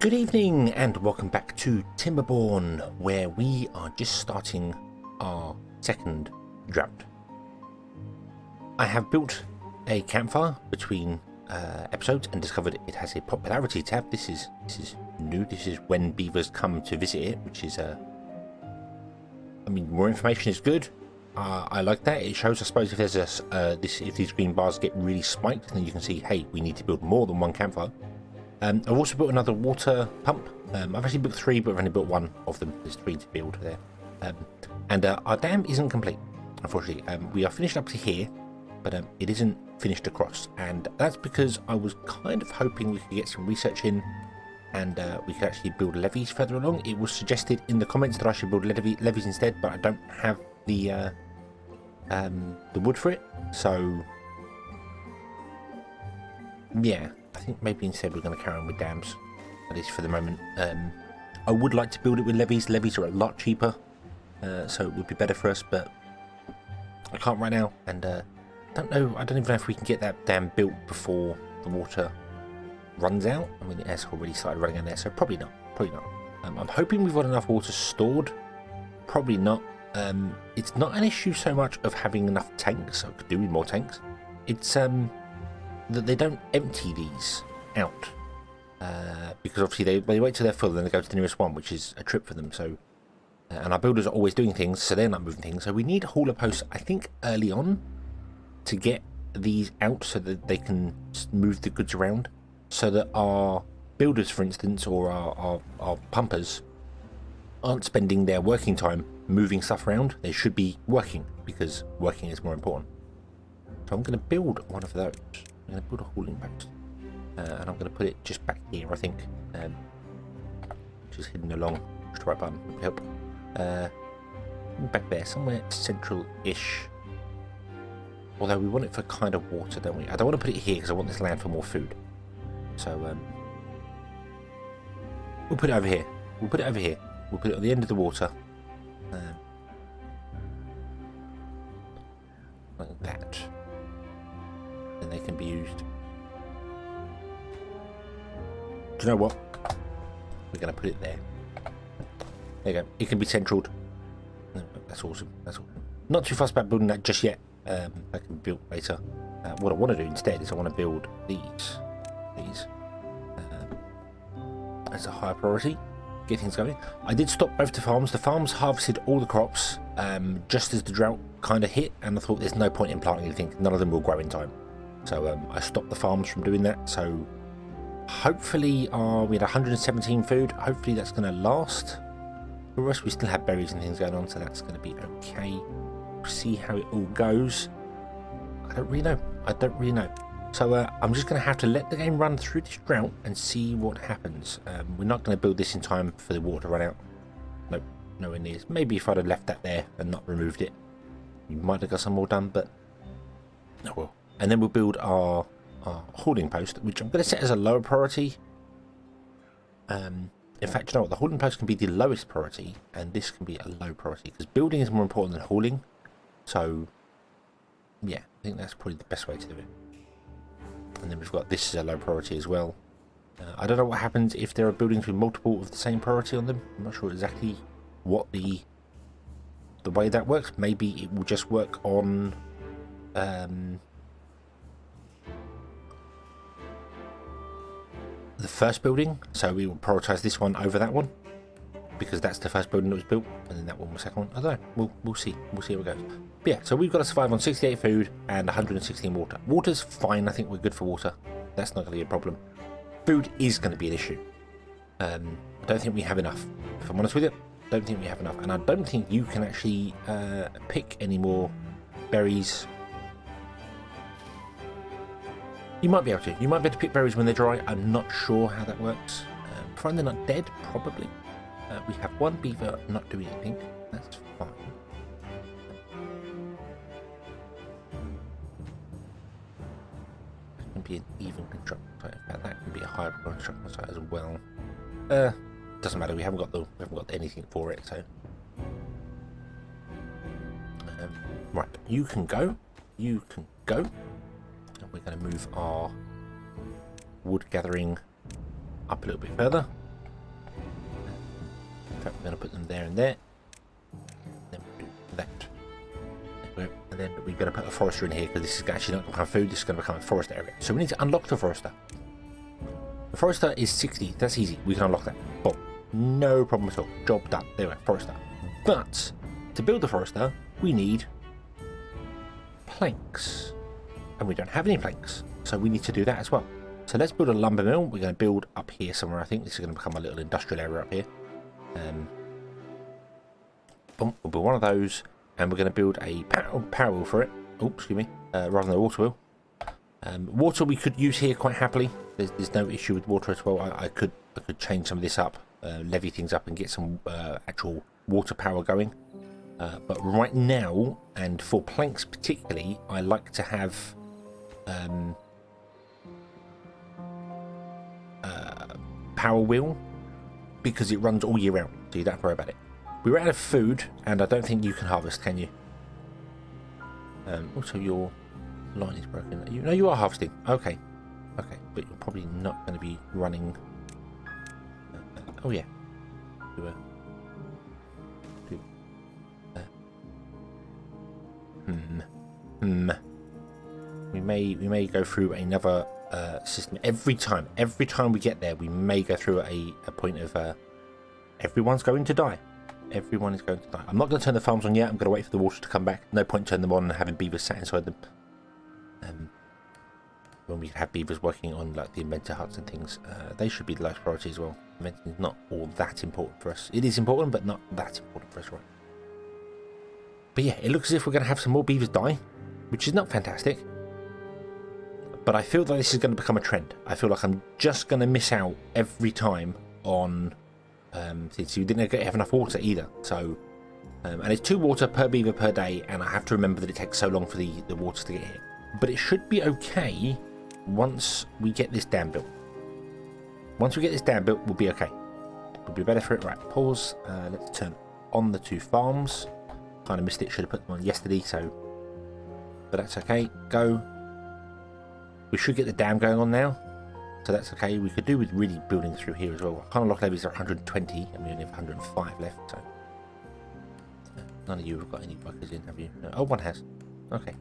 Good evening and welcome back to Timberborn, where we are just starting our second drought. I have built a campfire between episodes and discovered it has a popularity tab. This is new. This is when beavers come to visit it, which is I mean, more information is good. I like that. It shows, I suppose, if there's if these green bars get really spiked, then you can see, hey, we need to build more than one campfire. I've also built another water pump. I've actually built 3, but I've only built 1 of them. There's 3 to build there. And our dam isn't complete, unfortunately. We are finished up to here, but it isn't finished across. And that's because I was kind of hoping we could get some research in and we could actually build levees further along. It was suggested in the comments that I should build levees instead, but I don't have the wood for it. So, yeah. I think maybe instead we're going to carry on with dams, at least for the moment. I would like to build it with levees. Levees are a lot cheaper, so it would be better for us, but I can't right now, and I don't even know if we can get that dam built before the water runs out. I mean, it has already started running out there, so probably not. I'm hoping we've got enough water stored. Probably not. It's not an issue so much of having enough tanks. I could do with more tanks. It's that they don't empty these out, because obviously they wait till they're full and then they go to the nearest one, which is a trip for them. So and our builders are always doing things, so they're not moving things. So we need hauler posts, I think, early on to get these out so that they can move the goods around, so that our builders, for instance, or our pumpers aren't spending their working time moving stuff around. They should be working, because working is more important. So I'm going to build one of those. I'm going to build a hauling post, and I'm going to put it just back here, I think, just hidden along. Push the right button would help. Back there, somewhere central-ish. Although we want it for kind of water, don't we? I don't want to put it here because I want this land for more food. So we'll put it over here. We'll put it at the end of the water, like that. And they can be used. Do you know what? We're going to put it there. There you go. It can be centraled. That's awesome. Not too fussed about building that just yet. That can be built later. What I want to do instead is I want to build these as a higher priority. Get things going. I did stop both the farms. The farms harvested all the crops just as the drought kind of hit, and I thought there's no point in planting anything. None of them will grow in time. So I stopped the farms from doing that. So hopefully we had 117 food. Hopefully that's going to last for us. We still have berries and things going on, so that's going to be okay. We'll see how it all goes. I don't really know. So I'm just going to have to let the game run through this drought and see what happens. We're not going to build this in time for the water to run out. Nope, nowhere near. Maybe if I'd have left that there and not removed it, we might have got some more done, but oh well. And then we'll build our hauling post, which I'm going to set as a lower priority. In fact, you know what? The hauling post can be the lowest priority, and this can be a low priority, because building is more important than hauling. So, yeah, I think that's probably the best way to do it. And then we've got this as a low priority as well. I don't know what happens if there are buildings with multiple of the same priority on them. I'm not sure exactly what the way that works. Maybe it will just work on the first building, so we will prioritize this one over that one because that's the first building that was built, and then that one was the second one. I don't know. We'll see how it goes. But yeah, so we've got to survive on 68 food and 116 water. Water's fine. I think we're good for water. That's not going to be a problem. Food is going to be an issue. I don't think we have enough. If I'm honest with you, I don't think we have enough, and I don't think you can actually pick any more berries. You might be able to. You might be able to pick berries when they're dry. I'm not sure how that works. Provided they're not dead, probably. We have one beaver not doing anything. That's fine. That can be an even construction site. In fact, that can be a higher construction site as well. Doesn't matter. We haven't got anything for it. So, right. You can go. We're going to move our wood gathering up a little bit further. In fact, we're going to put them there and there. Then we'll do that. And then we're going to put a forester in here because this is actually not going to become food. This is going to become a forest area. So we need to unlock the forester. The forester is 60. That's easy. We can unlock that. Boom. No problem at all. Job done. There we go. Forester. But to build the forester, we need planks. And we don't have any planks. So we need to do that as well. So let's build a lumber mill. We're going to build up here somewhere. I think this is going to become a little industrial area up here. Boom. We'll build one of those. And we're going to build a power wheel for it. Oh, excuse me. Rather than a water wheel. Water we could use here quite happily. There's no issue with water as well. I could change some of this up, levy things up, and get some actual water power going. But right now, and for planks particularly, I like to have power wheel because it runs all year round, so you don't have to worry about it. We're out of food, and I don't think you can harvest, can you? Also, your line is broken. No, you are harvesting. Okay. Okay, but you're probably not going to be running... oh, yeah. We may go through another system. Every time we get there, we may go through a point of... everyone's going to die. Everyone is going to die. I'm not going to turn the farms on yet. I'm going to wait for the water to come back. No point turning them on and having beavers sat inside them. When we have beavers working on like the inventor huts and things, they should be the lowest priority as well. Inventing is not all that important for us. It is important, but not that important for us, right? But yeah, it looks as if we're going to have some more beavers die, which is not fantastic. But I feel that this is going to become a trend. I feel like I'm just going to miss out every time on... since we didn't have enough water either, so and it's 2 water per beaver per day, and I have to remember that it takes so long for the water to get here. But it should be okay once we get this dam built. Once we get this dam built, we'll be okay. We'll be better for it. Right, pause. Let's turn on the 2 farms. Kind of missed it. Should have put them on yesterday. So, but that's okay. Go. We should get the dam going on now. So that's okay. We could do with really building through here as well. Kind of lock levies are 120, and we only have 105 left. So none of you have got any buckets in, have you? No. Oh, one has. Okay.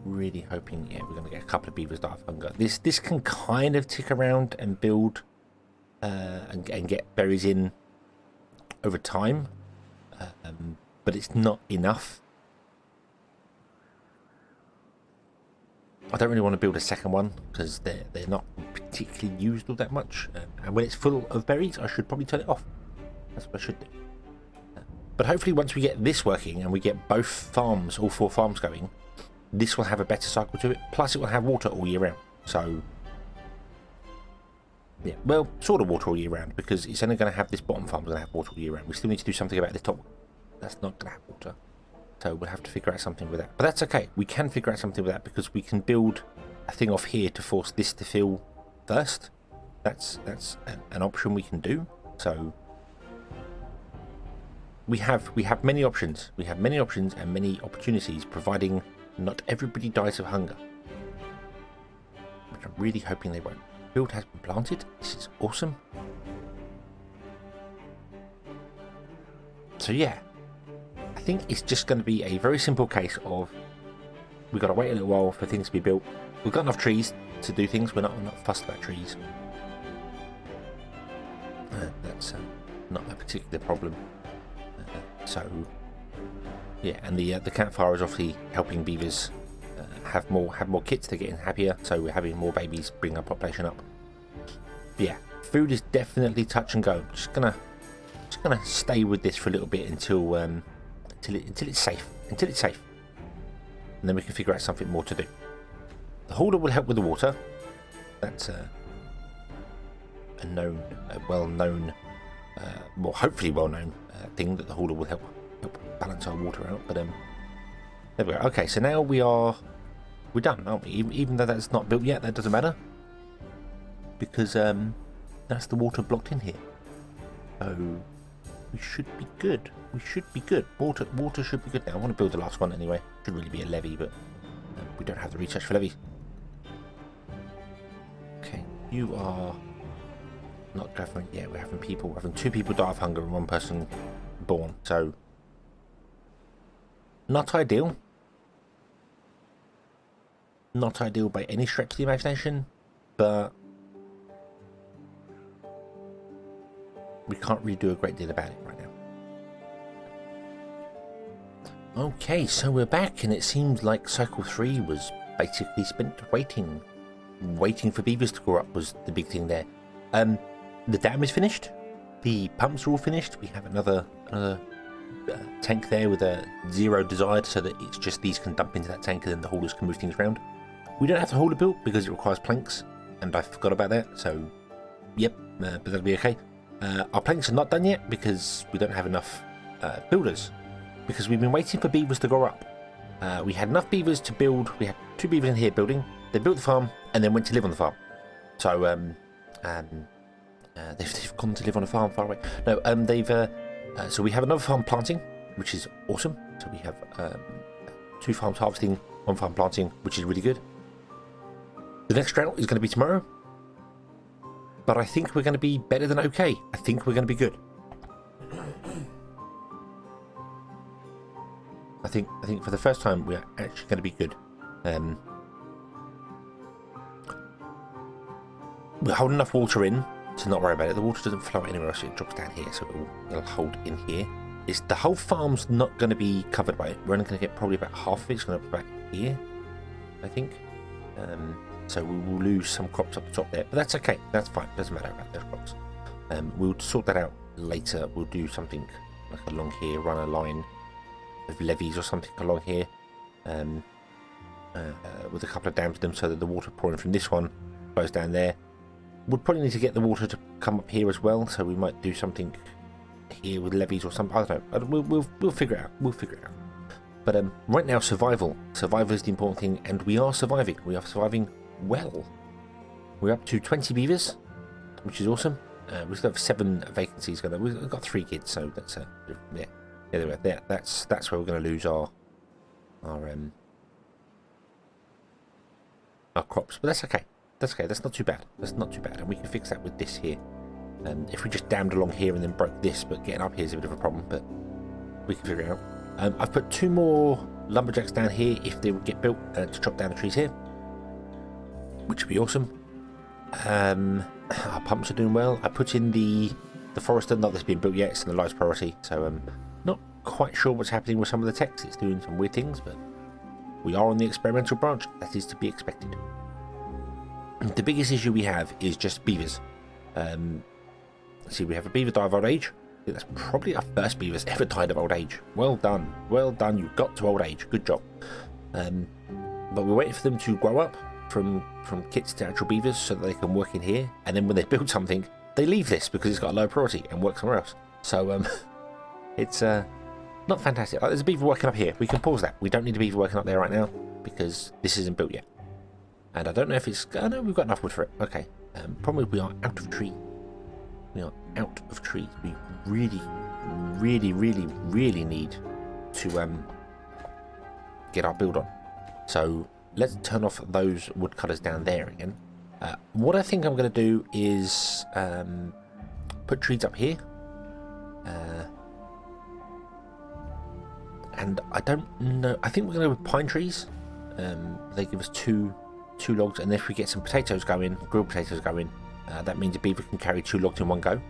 Really hoping, yeah, we're going to get a couple of beavers die of hunger. This can kind of tick around and build and get berries in over time, but it's not enough. I don't really want to build a second one because they're not particularly used all that much, and when it's full of berries I should probably turn it off. That's what I should do. But hopefully once we get this working and we get both farms, all 4 farms going, this will have a better cycle to it, plus it will have water all year round. So yeah, well, sort of water all year round, because it's only going to have this bottom farm going to have water all year round. We still need to do something about this top one. That's not going to have water. So we'll have to figure out something with that. But that's okay. We can figure out something with that because we can build a thing off here to force this to fill first. That's an option we can do. So we have many options. We have many options and many opportunities, providing not everybody dies of hunger. Which I'm really hoping they won't. Field has been planted. This is awesome. So yeah. I think it's just going to be a very simple case of we've got to wait a little while for things to be built. We've got enough trees to do things. We're not fussed about trees. That's not a particular problem. So yeah, and the campfire is obviously helping beavers have more kits. They're getting happier, so we're having more babies, bring our population up. But yeah, food is definitely touch and go. Just gonna stay with this for a little bit until it's safe. Until it's safe. And then we can figure out something more to do. The hauler will help with the water. That's a well-known, well, hopefully well-known thing that the hauler will help balance our water out. But there we go. Okay, so now we're done, aren't we? Even though that's not built yet, that doesn't matter, because that's the water blocked in here. So we should be good. We should be good. Water should be good now. I want to build the last one anyway. Should really be a levee, but we don't have the research for levees. Okay, You are not gathering. Yeah, we're having people. We're having 2 people die of hunger and 1 person born. So not ideal. Not ideal by any stretch of the imagination, but we can't really do a great deal about it right now. Okay, so we're back, and it seems like cycle 3 was basically spent waiting for beavers to grow up was the big thing there. The dam is finished, the pumps are all finished. We have another tank there with a 0 desired, so that it's just these can dump into that tank and then the haulers can move things around. We don't have the hauler built because it requires planks, and I forgot about that, so yep, but that'll be okay. Our planks are not done yet because we don't have enough builders, because we've been waiting for beavers to grow up. We had enough beavers to build. We had 2 beavers in here building. They built the farm and then went to live on the farm. So they've gone to live on a farm far away. No, so we have another farm planting, which is awesome. So we have 2 farms harvesting, 1 farm planting, which is really good. The next drought is going to be tomorrow, but I think we're going to be better than okay. I think we're going to be good. I think for the first time we're actually going to be good. We're holding enough water in to not worry about it. The water doesn't flow anywhere else, it drops down here, so it'll hold in here. The whole farm's not going to be covered by it. We're only going to get probably about half of it. It's going to be about here, I think. So we will lose some crops up the top there, but that's okay. That's fine. Doesn't matter about those crops. We'll sort that out later. We'll do something like along here, run a line of levees or something along here, with a couple of dams to them, so that the water pouring from this one flows down there. We'll probably need to get the water to come up here as well, so we might do something here with levees or something. I don't know. We'll figure it out. We'll figure it out. But right now, survival is the important thing, and we are surviving. We are surviving well. We're up to 20 beavers, which is awesome. We still have 7 vacancies going. We've got 3 kids, so that's yeah. Anyway, that's where we're going to lose our crops, but that's okay. That's okay. That's not too bad. That's not too bad, and we can fix that with this here. If we just dammed along here and then broke this, but getting up here is a bit of a problem, but we can figure it out. I've put 2 more lumberjacks down here if they would get built to chop down the trees here, which would be awesome. Our pumps are doing well. I put in the forester, not that's been built yet. It's the lowest priority, so not quite sure what's happening with some of the techs. It's doing some weird things, but we are on the experimental branch. That is to be expected. The biggest issue we have is just beavers. See, we have a beaver die of old age. I think that's probably our first beaver's ever died of old age. Well done. Well done. You got to old age. Good job. But we're waiting for them to grow up from kits to actual beavers so that they can work in here. And then when they build something, they leave this because it's got a low priority and work somewhere else. So it's not fantastic. There's a beaver working up here. We can pause that. We don't need a beaver working up there right now because this isn't built yet. And I don't know if it's... I know we've got enough wood for it. Okay. Problem is we are out of tree. We are out of trees. We really, really, really, really need to get our build on. So let's turn off those woodcutters down there again. What I think I'm going to do is put trees up here. And I don't know. I think we're going to go with pine trees. They give us two logs, and if we get some potatoes going, grilled potatoes going, that means a beaver can carry 2 logs in one go.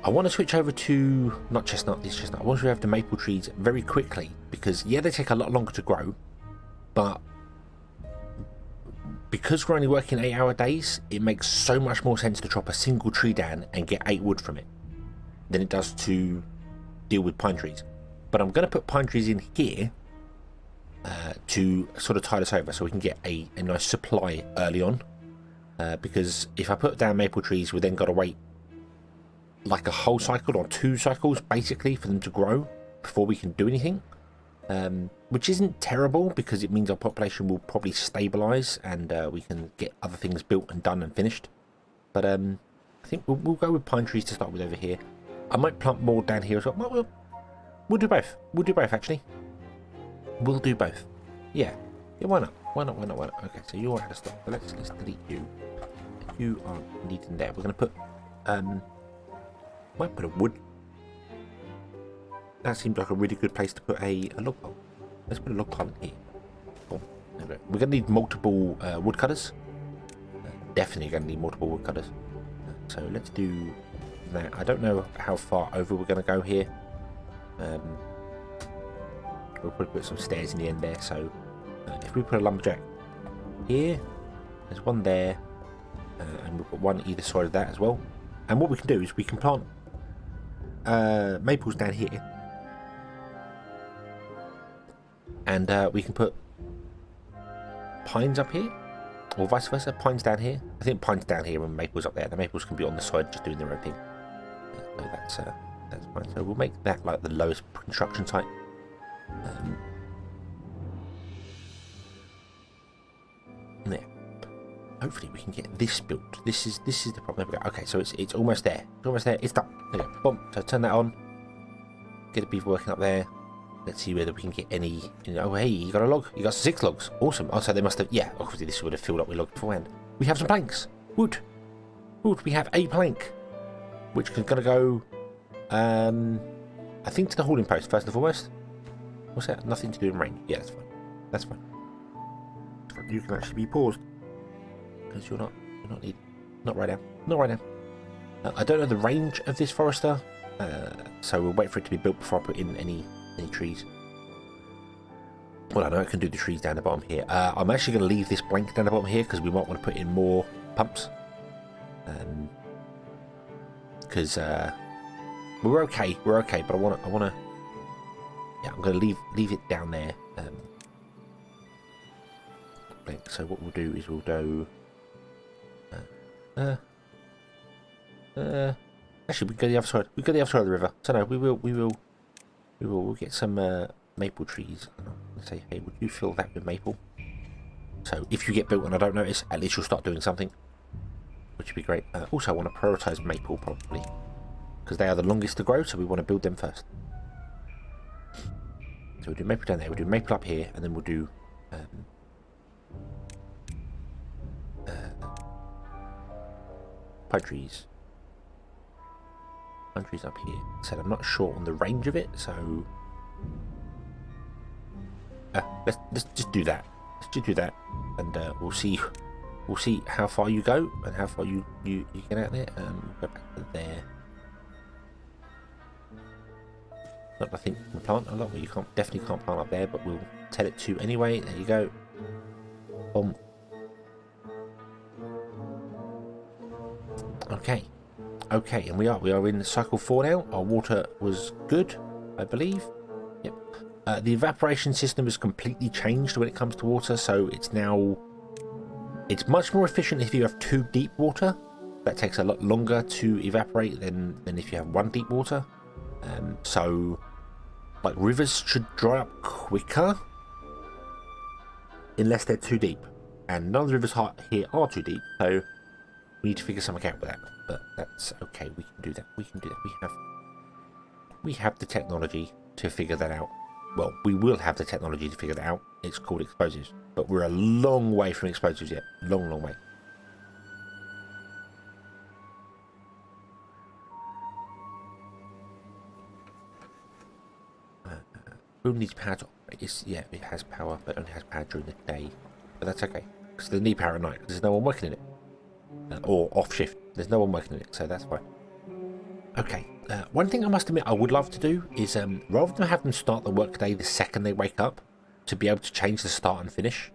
I want to switch over to not chestnut, this chestnut. I want to switch over to maple trees very quickly because yeah, they take a lot longer to grow, but because we're only working 8-hour days, it makes so much more sense to chop a single tree down and get 8 wood from it than it does to deal with pine trees. But I'm going to put pine trees in here to sort of tide us over so we can get a nice supply early on, because if I put down maple trees, we then got to wait like a whole cycle or 2 cycles basically for them to grow before we can do anything, which isn't terrible because it means our population will probably stabilize and we can get other things built and done and finished. But I think we'll go with pine trees to start with over here. I might plant more down here as well. We'll do both. We'll do both actually. We'll do both. Yeah, why not? Why not? Okay, so you're out of stock. So let's delete you. You are needed there. We're going to put might put a wood. That seems like a really good place to put a log pile. Let's put a log pile in here. Cool. We're going to need multiple wood cutters. Definitely going to need multiple wood cutters. So let's do that. I don't know how far over we're going to go here. We'll probably put some stairs in the end there. So if we put a lumberjack here, there's one there, and we'll put one either side of that as well. And what we can do is we can plant maples down here, and we can put pines up here, or vice versa. Pines down here. I think pines down here and maples up there. The maples can be on the side, just doing their own thing. So that's fine. So we'll make that like the lowest construction site. There. Hopefully we can get this built. This is the problem. There we go. Okay, so it's almost there. It's almost there. It's done. There we go. Boom. So turn that on. Get the beaver working up there. Let's see whether we can get any. Oh, hey, you got a log. You got 6 logs. Awesome. Oh, so they must have. Yeah, obviously this would have filled up with logs beforehand. We have some planks. Wood. We have a plank, which is going to go. I think to the hauling post first and foremost. What's that? Nothing to do in rain. Yeah, that's fine. That's fine. You can actually be paused because you're not needed. Not right now. I don't know the range of this forester, so we'll wait for it to be built before I put in any trees. Well, I know I can do the trees down the bottom here. I'm actually going to leave this blank down the bottom here because we might want to put in more pumps. Because we're okay, but I want to. Yeah, I'm going to leave it down there. So what we'll do is we'll do. Actually, we go the other side. We go the other side of the river. So no, we'll get some maple trees. And say, hey, would you fill that with maple? So if you get built and I don't notice, at least you'll start doing something, which would be great. Also, I want to prioritise maple probably because they are the longest to grow, so we want to build them first. So we'll do maple down there. We'll do maple up here, and then we'll do. Pine trees. Pine trees up here. Said I'm not sure on the range of it, so let's just do that. Let's just do that, and we'll see how far you go and how far you get out there. Go back to there. Not I think we plant a lot. Well, you definitely can't plant up there, but we'll tell it to anyway. There you go. Boom. Okay, and we are in cycle 4 now. Our water was good, I believe. Yep. The evaporation system has completely changed when it comes to water, so it's much more efficient if you have 2 deep water. That takes a lot longer to evaporate than if you have 1 deep water. So, like, rivers should dry up quicker unless they're too deep, and none of the rivers here are too deep, so we need to figure something out with that. But that's okay. We can do that. We have the technology to figure that out. Well, we will have the technology to figure that out. It's called explosives, but we're a long way from explosives yet. Long way. Boom needs power to operate. Yeah, it has power, but only has power during the day. But that's okay, because they need power at night, because there's no one working in it. Or off shift. There's no one working in it, so that's fine. Okay, one thing I must admit I would love to do is, rather than have them start the workday the second they wake up, to be able to change the start and finish,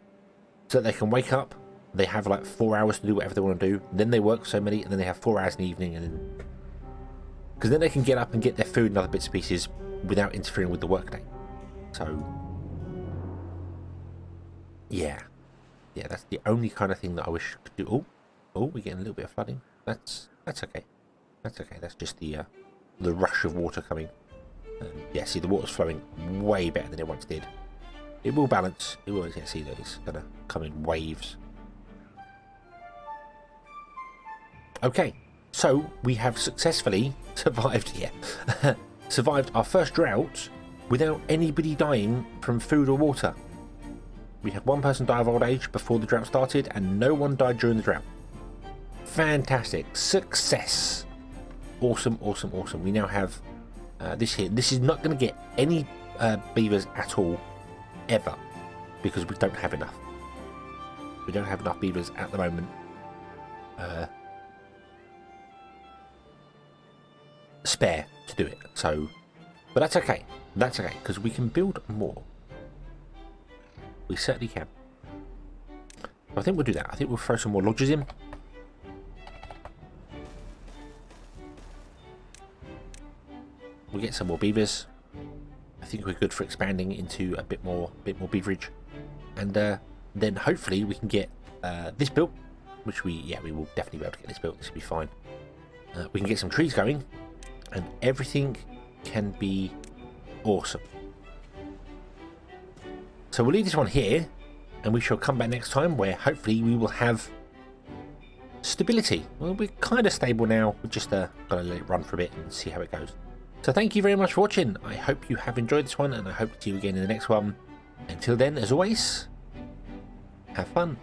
so that they can wake up, they have like 4 hours to do whatever they want to do, then they work so many, and then they have 4 hours in the evening, and then... Because then they can get up and get their food and other bits and pieces without interfering with the workday. So... Yeah, that's the only kind of thing that I wish I could do. Oh, we're getting a little bit of flooding. That's okay. That's just the rush of water coming. Yeah, see, the water's flowing way better than it once did. It will balance. It will. Yeah, see that it's gonna come in waves. Okay, so we have successfully survived. Yeah, survived our first drought without anybody dying from food or water. We had one person die of old age before the drought started, and no one died during the drought. Fantastic. Success. Awesome, awesome, awesome. We now have this here. This is not going to get any beavers at all, ever, because we don't have enough. We don't have enough beavers at the moment. Spare to do it. So, but that's okay. That's okay, because we can build more. We certainly can. I think we'll do that. I think we'll throw some more lodges in. We'll get some more beavers. I think we're good for expanding into a bit more beaverage, and then hopefully we can get this built, which we will definitely be able to get this built. This will be fine. We can get some trees going, and everything can be awesome. So we'll leave this one here, and we shall come back next time where hopefully we will have stability. Well, we're kind of stable now. We're just gotta let it run for a bit and see how it goes. So thank you very much for watching. I hope you have enjoyed this one, and I hope to see you again in the next one. Until then, as always, have fun.